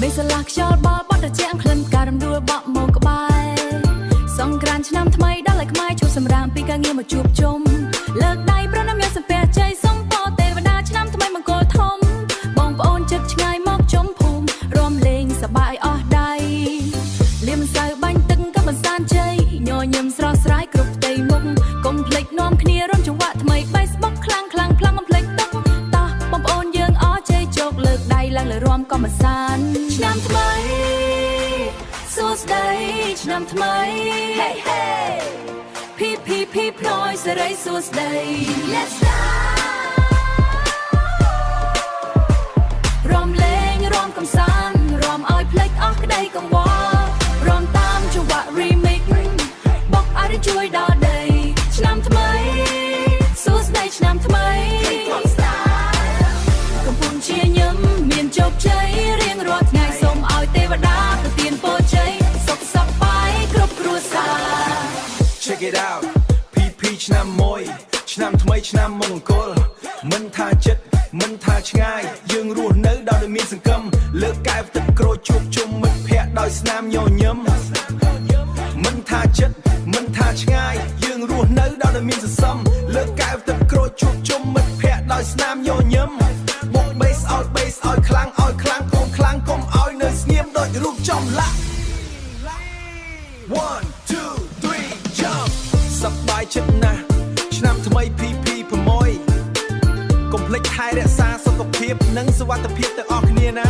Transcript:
ไม่สลักชอลบอลบอลตะแจงคลันการรำดัวบอโมกบายสงกรานต์ឆ្នាំថ្មីដល់ឲ្យខ្មែរជួបសម្រាមពីការងារមកជួបជុំលើកដៃប្រណម្យ៉ាងសំពះជ័យសុំពរទេវតាឆ្នាំថ្មីមង្គលធំបងប្អូនចិត្តឆ្ងាយមកជុំភូមិរួមលេងសប្បាយអស់ដៃលៀមសៅបាញ់ទឹកក៏បន្សានជ័យញញឹមស្រស់ស្រាយគ្រប់ផ្ទៃមុខកុំភ្លេចនាំគ្នារំចង្វាក់ថ្មី Facebook ខ្លាំងខ្លាំងខ្លាំងបំភ្លេចទឹកតោះបងប្អូនយើងអស់ជ័យជោគលើកដៃឡើងលើរួមក៏បន្សានឆ្នាំថ្មីសួស្ដីឆ្នាំថ្មី Hey hey พี่พลอยសេរីសួស្ដី Let's fly រំលេងរំកំសាន្តរំឲ្យភ្លេចអស់ក្តីកង្វល់រំតាមចង្វាក់ remix បុកឲ្យជួយដល់ដីឆ្នាំថ្មីសួស្ដីឆ្នាំថ្មីកំពុងជាញឹមមានជោគជ័យរៀងរាល់ថ្ងៃសូមឲ្យទេវតាប្រទានពរជ័យសុខសប្បាយគ្រប់គ្រួសារ Check it out ឆ្នាំមួយឆ្នាំថ្មីឆ្នាំមង្គលមិនថាចិត្តមិនថាឆ្ងាយយើងរស់នៅដោយមានសង្គមលើកកែវទឹកក្រូចជួបជុំមិត្តភ័ក្តិដោយស្នាមញញឹមមិនថាចិត្តមិនថាឆ្ងាយយើងរស់នៅដោយមានសន្សំលើកកែវទឹកក្រូចជួបជុំមិត្តភ័ក្តិដោយស្នាមញញឹមបុក bass ឲ្យខ្លាំងកុំខ្លាំងកុំឲ្យនៅស្ងៀមដូចរូបចំលាក់ 1 2 3 jump សប្បាយចិត្តណាស់ឆ្នាំថ្មី PP6 កុំភ្លេចថែរក្សាសុខភាពនិងសុវត្ថិភាពទាំងអស់គ្នាណា